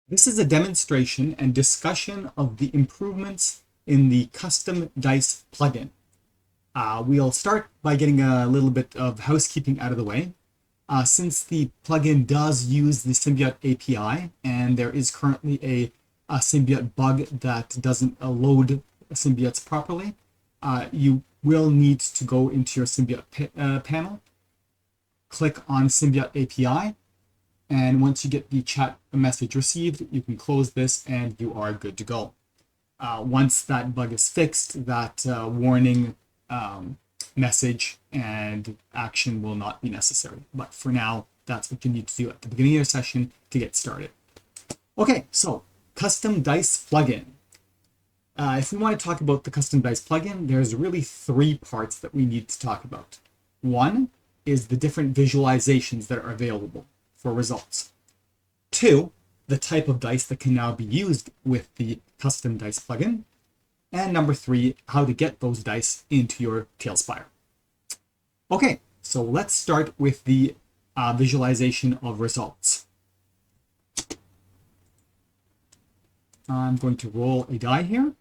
This is a demonstration and discussion of the improvements in the custom dice plugin. We'll start by getting a little bit of housekeeping out of the way. Since the plugin does use the Symbiote API, and there is currently a Symbiote bug that doesn't load symbiotes properly, you will need to go into your Symbiote panel, click on Symbiote API, and once you get the chat message received, you can close this and you are good to go. Once that bug is fixed, that warning message and action will not be necessary. But for now, that's what you need to do at the beginning of your session to get started. Okay, so custom dice plugin. If we want to talk about the custom dice plugin, there's really three parts that we need to talk about. One is the different visualizations that are available for results. Two, the type of dice that can now be used with the custom dice plugin. And number three, how to get those dice into your Talespire. Okay, so let's start with the visualization of results. I'm going to roll a die here.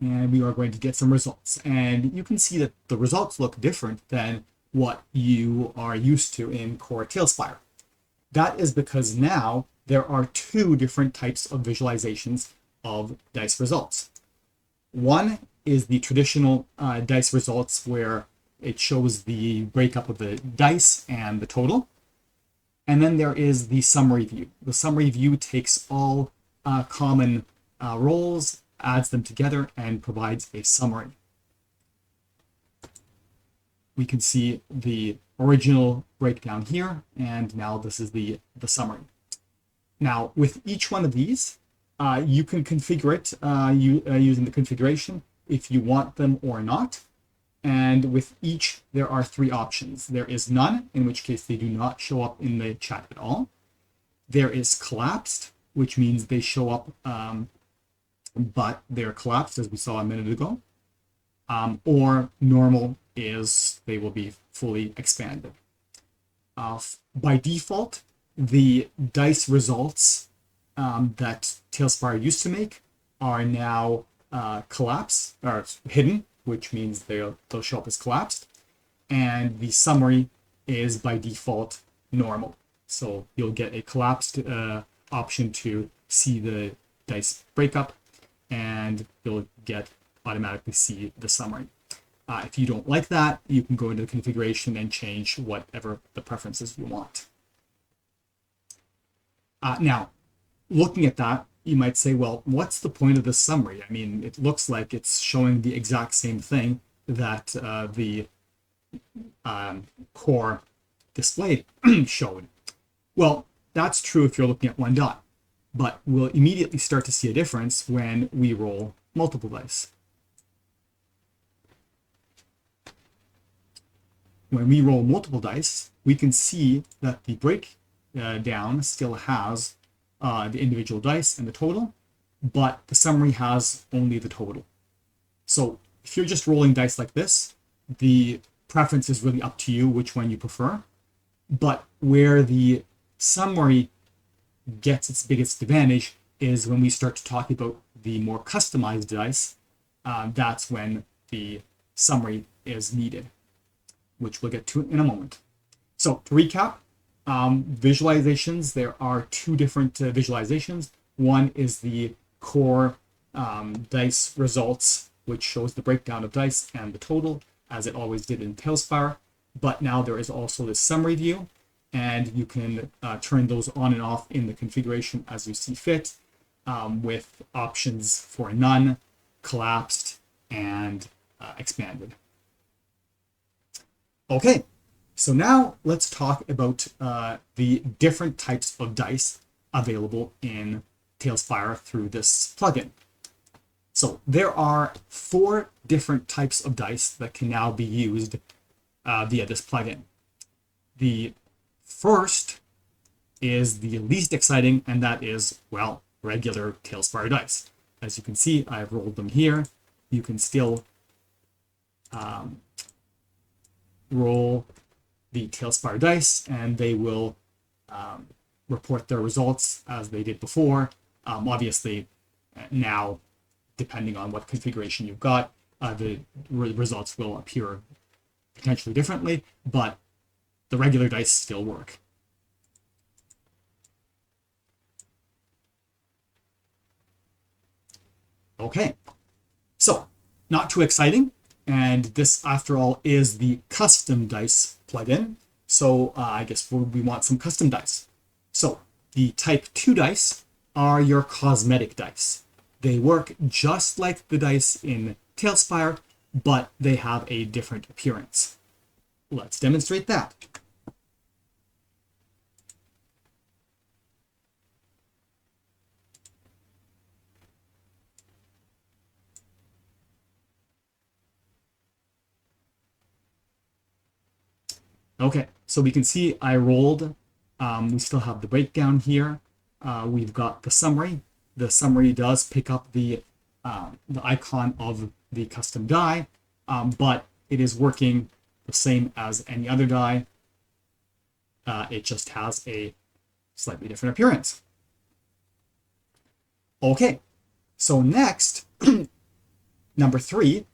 And we are going to get some results. And you can see that the results look different than what you are used to in core Talespire. That is because now there are two different types of visualizations of dice results. One is the traditional dice results where it shows the breakup of the dice and the total. And then there is the summary view. The summary view takes all common rolls, adds them together, and provides a summary. We can see the original breakdown here, and now this is the summary. Now, with each one of these, you can configure it using the configuration if you want them or not. And with each, there are three options. There is none, in which case they do not show up in the chat at all. There is collapsed, which means they show up, but they're collapsed, as we saw a minute ago. Or normal is they will be fully expanded. By default, the dice results that Talespire used to make are now collapsed or hidden, which means they'll show up as collapsed. And the summary is by default normal. So you'll get a collapsed option to see the dice breakup, and you'll automatically see the summary. If you don't like that, you can go into the configuration and change whatever the preferences you want. Now, looking at that, you might say, well, what's the point of this summary? I mean, it looks like it's showing the exact same thing that the core display showed. Well, that's true if you're looking at one dot, but we'll immediately start to see a difference when we roll multiple dice. When we roll multiple dice, we can see that the breakdown still has the individual dice and the total, but the summary has only the total. So if you're just rolling dice like this, the preference is really up to you which one you prefer. But where the summary gets its biggest advantage is when we start to talk about the more customized dice. That's when the summary is needed, which we'll get to in a moment. So to recap, visualizations, there are two different visualizations. One is the core dice results, which shows the breakdown of dice and the total, as it always did in Talespire. But now there is also the summary view, and you can turn those on and off in the configuration as you see fit, with options for none, collapsed, and expanded. Okay, so now let's talk about the different types of dice available in Talespire through this plugin. So there are 4 different types of dice that can now be used via this plugin. The first is the least exciting, and that is, well, regular Talespire dice. As you can see, I've rolled them here. You can still roll the Talespire dice, and they will report their results as they did before. Obviously, now, depending on what configuration you've got, the results will appear potentially differently, but the regular dice still work. Okay, so not too exciting, and this, after all, is the custom dice plugin. So I guess we want some custom dice. So the type 2 dice are your cosmetic dice. They work just like the dice in Talespire, but they have a different appearance. Let's demonstrate that. Okay, so we can see I rolled. We still have the breakdown here. We've got the summary. The summary does pick up the icon of the custom die, but it is working the same as any other die. It just has a slightly different appearance. Okay, so next, number 3,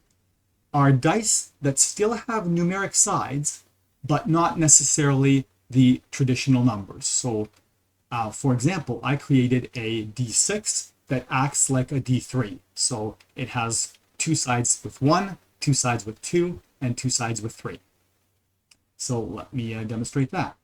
are dice that still have numeric sides, but not necessarily the traditional numbers. So, for example, I created a D6 that acts like a D3. So it has 2 sides with 1, 2 sides with 2, and 2 sides with 3. So let me demonstrate that.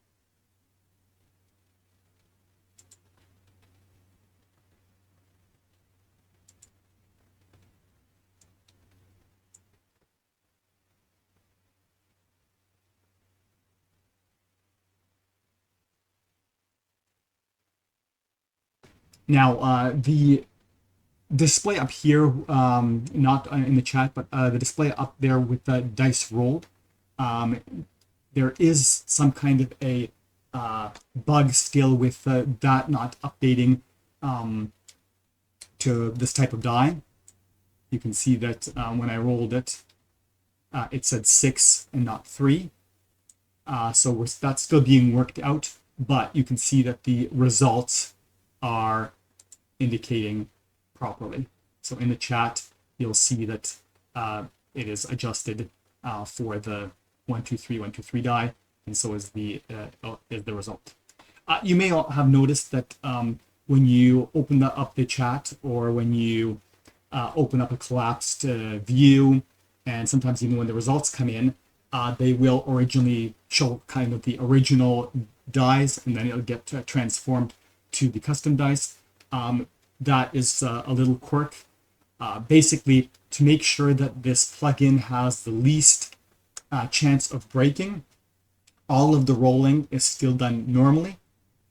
Now, the display up here, not in the chat, but the display up there with the dice rolled, there is some kind of a bug still with that not updating to this type of die. You can see that when I rolled it, it said 6 and not 3. So that's still being worked out, but you can see that the results are indicating properly. So in the chat, you'll see that it is adjusted for the 1, 2, 3, 1, 2, 3 die, and so is the result. You may have noticed that when you open up the chat, or when you open up a collapsed view, and sometimes even when the results come in, they will originally show kind of the original dies, and then it'll get transformed to the custom dice. That is a little quirk. Basically, to make sure that this plugin has the least chance of breaking, all of the rolling is still done normally.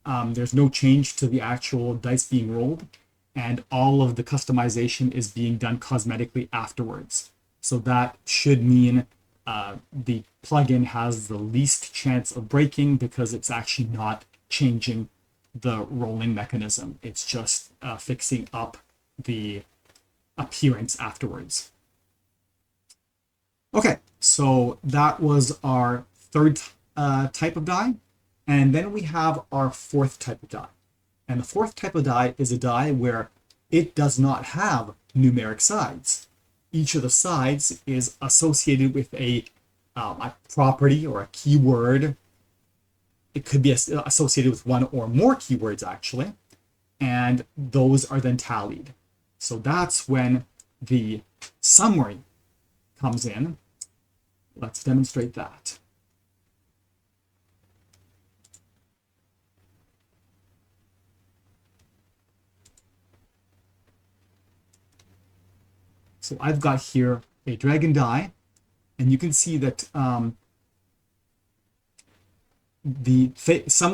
There's no change to the actual dice being rolled, and all of the customization is being done cosmetically afterwards. So that should mean the plugin has the least chance of breaking, because it's actually not changing the rolling mechanism. It's just fixing up the appearance afterwards. Okay, so that was our 3rd type of die, and then we have our 4th type of die. And the 4th type of die is a die where it does not have numeric sides. Each of the sides is associated with a property or a keyword. It could be associated with 1 or more keywords, actually, and those are then tallied. So that's when the summary comes in. Let's demonstrate that. So I've got here a dragon die, and you can see that some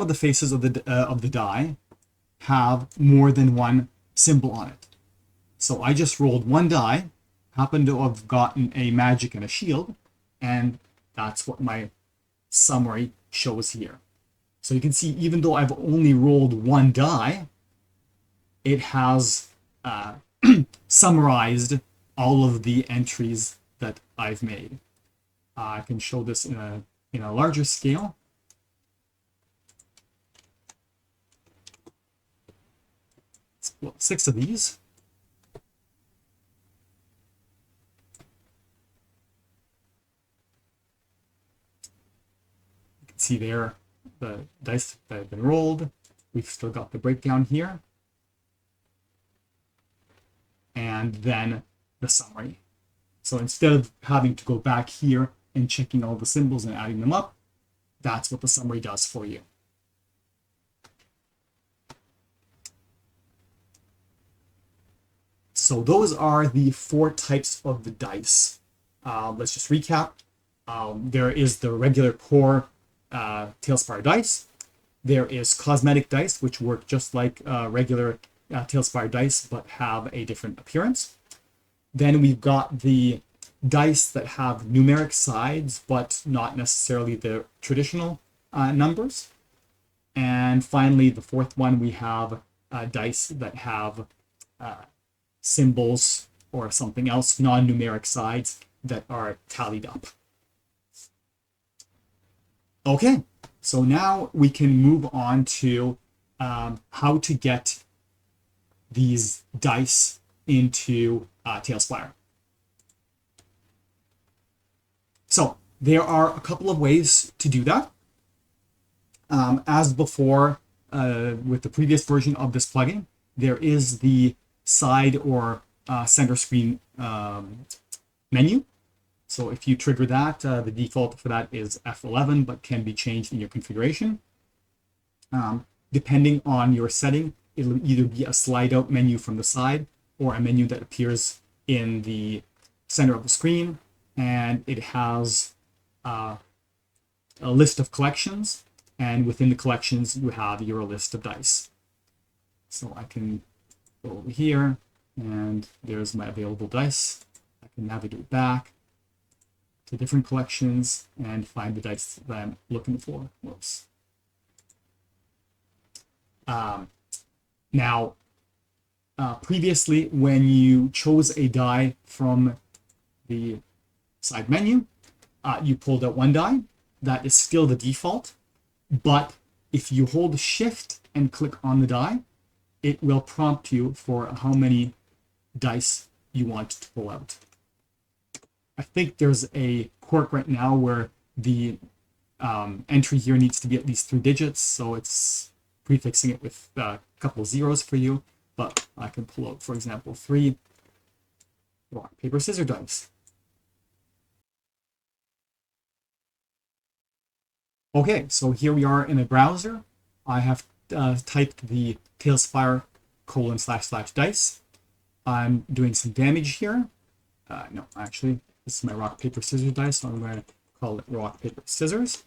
of the faces of the die have more than one symbol on it. So I just rolled 1 die, happened to have gotten a magic and a shield, and that's what my summary shows here. So you can see, even though I've only rolled 1 die, it has summarized all of the entries that I've made. I can show this in a larger scale. well, 6 of these. You can see there the dice that have been rolled. We've still got the breakdown here. And then the summary. So instead of having to go back here and checking all the symbols and adding them up, that's what the summary does for you. So those are the 4 types of the dice. Let's just recap. There is the regular core Talespire dice. There is cosmetic dice, which work just like regular Talespire dice, but have a different appearance. Then we've got the dice that have numeric sides, but not necessarily the traditional numbers. And finally, the 4th one, we have dice that have symbols or something else, non-numeric sides that are tallied up. Okay, so now we can move on to how to get these dice into Talespire. So there are a couple of ways to do that. As before, with the previous version of this plugin, there is the side or center screen menu. So if you trigger that, the default for that is F11, but can be changed in your configuration. Depending on your setting, it'll either be a slide out menu from the side or a menu that appears in the center of the screen, and it has a list of collections, and within the collections you have your list of dice. So I can go over here and there's my available dice. I can navigate back to different collections and find the dice that I'm looking for. Whoops. Now, previously, when you chose a die from the side menu, you pulled out one die. That is still the default, but if you hold Shift and click on the die, it will prompt you for how many dice you want to pull out. I think there's a quirk right now where the entry here needs to be at least 3 digits, so it's prefixing it with a couple of zeros for you, but I can pull out, for example, 3 rock, paper, scissors dice. Okay, so here we are in a browser. I have typed the Talespire :// I'm doing some damage here. No, actually, this is my rock, paper, scissors dice, so I'm going to call it rock, paper, scissors.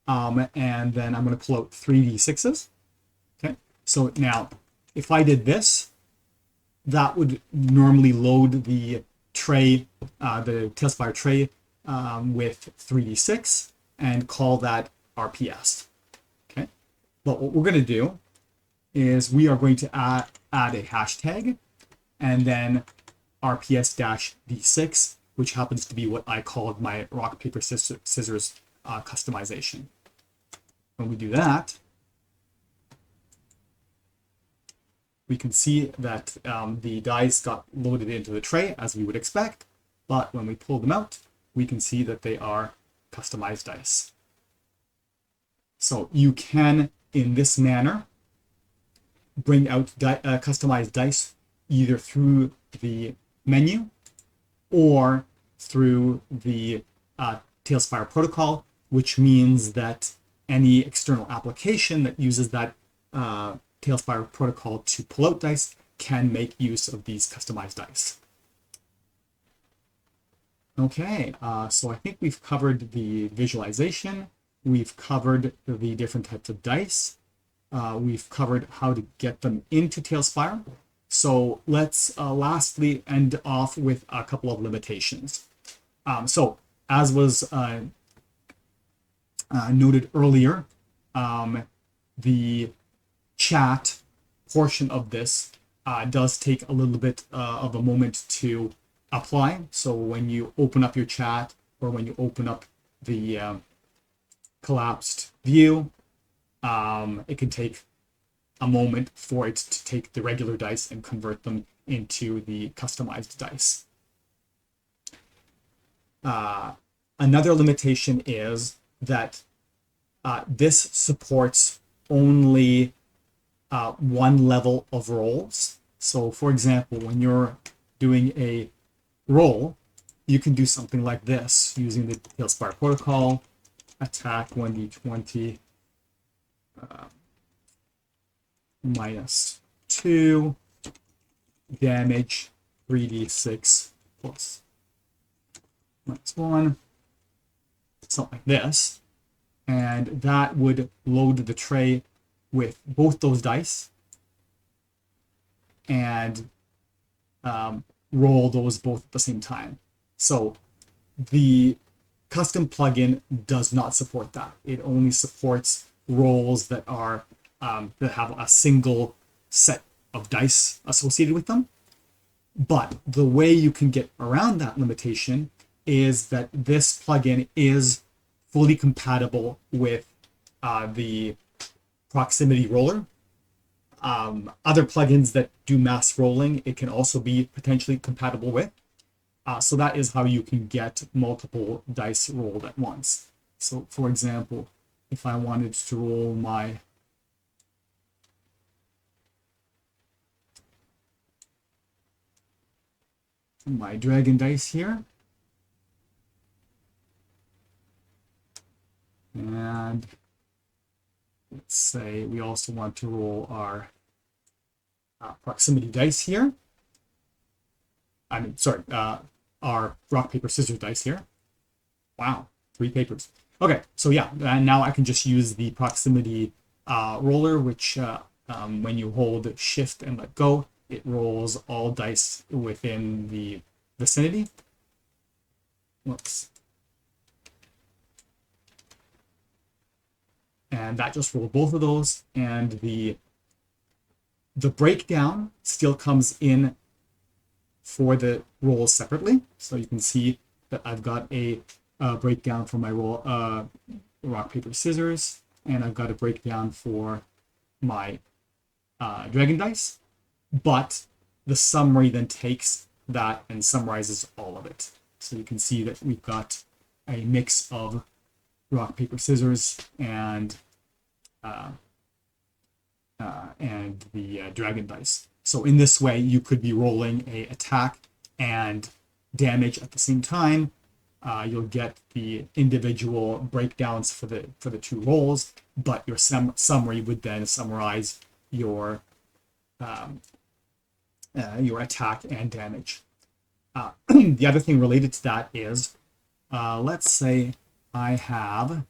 And then I'm going to pull out 3d6s. Okay, so now, if I did this, that would normally load the tray, the Talespire tray with 3d6 and call that RPS. Okay, but what we're going to do is we are going to add a hashtag and then RPS-D6, which happens to be what I called my rock, paper, scissors customization. When we do that, we can see that the dice got loaded into the tray as we would expect, but when we pull them out, we can see that they are customized dice. So you can, in this manner, bring out customized dice either through the menu or through the Talespire protocol, which means that any external application that uses that Talespire protocol to pull out dice can make use of these customized dice. Okay, so I think we've covered the visualization. We've covered the different types of dice. We've covered how to get them into Talespire. So let's lastly end off with a couple of limitations. So as was noted earlier, the chat portion of this does take a little bit of a moment to apply. So when you open up your chat or when you open up the collapsed view, it can take a moment for it to take the regular dice and convert them into the customized dice. Another limitation is that this supports only one level of rolls. So for example, when you're doing a roll, you can do something like this using the Talespire protocol. Attack 1d20 minus 2, damage 3d6 plus minus 1, something like this. And that would load the tray with both those dice and roll those both at the same time. So the custom plugin does not support that. It only supports rolls that are that have a single set of dice associated with them. But the way you can get around that limitation is that this plugin is fully compatible with the proximity roller. Other plugins that do mass rolling, it can also be potentially compatible with. So that is how you can get multiple dice rolled at once. So for example, if I wanted to roll my dragon dice here, and let's say we also want to roll our proximity dice here. Our rock, paper, scissors dice here. Wow, 3 papers. Okay, so yeah, now I can just use the proximity roller, which when you hold shift and let go, it rolls all dice within the vicinity. Whoops. And that just rolled both of those, and the breakdown still comes in for the rolls separately. So you can see that I've got a breakdown for my roll rock, paper, scissors, and I've got a breakdown for my dragon dice. But the summary then takes that and summarizes all of it. So you can see that we've got a mix of rock, paper, scissors and the dragon dice. So in this way, you could be rolling a attack and damage at the same time. You'll get the individual breakdowns for the 2 rolls, but your summary would then summarize your attack and damage. The other thing related to that is, let's say I have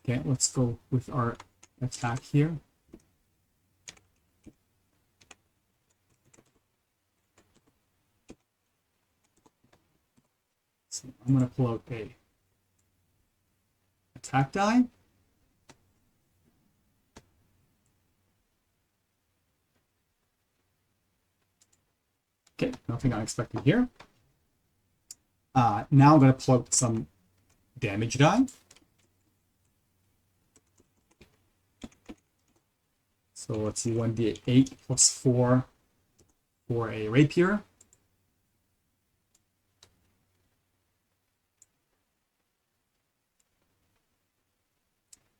okay, let's go with our attack here. So I'm going to pull out a attack die. Okay, nothing unexpected here. Now I'm going to pull out some damage die. So let's see, 1d8 plus 4 for a rapier.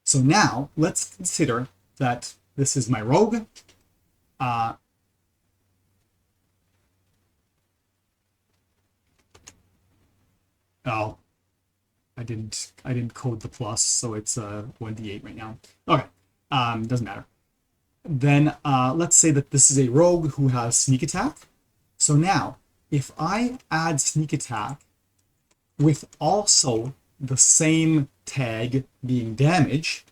So now let's consider that this is my rogue. Oh, I didn't code the plus, so it's 1d8 right now. Okay, doesn't matter. Then let's say that this is a rogue who has sneak attack. So now, if I add sneak attack with also the same tag being damage,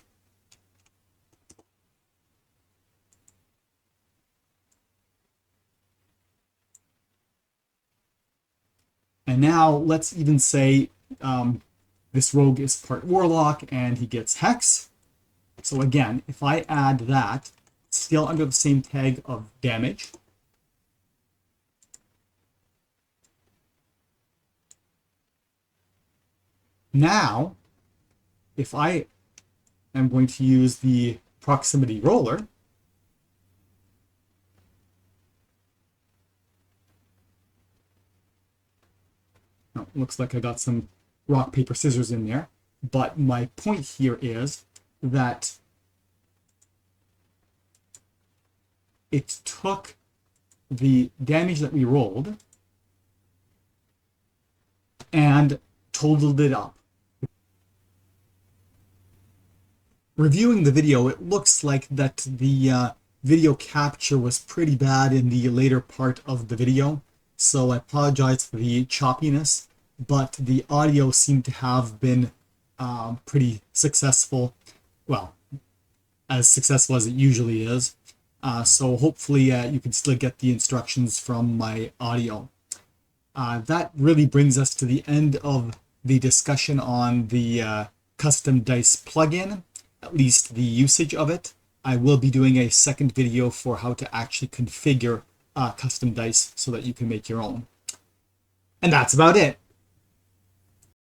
and now let's even say this rogue is part warlock and he gets hex. So again, if I add that, still under the same tag of damage, Now, if I am going to use the proximity roller, oh, looks like I got some rock, paper, scissors in there. But my point here is that it took the damage that we rolled and totaled it up. Reviewing the video, it looks like that the video capture was pretty bad in the later part of the video, so I apologize for the choppiness, but the audio seemed to have been pretty successful, well, as successful as it usually is. So hopefully you can still get the instructions from my audio. That really brings us to the end of the discussion on the custom dice plugin, at least the usage of it. I will be doing a second video for how to actually configure custom dice so that you can make your own. And that's about it.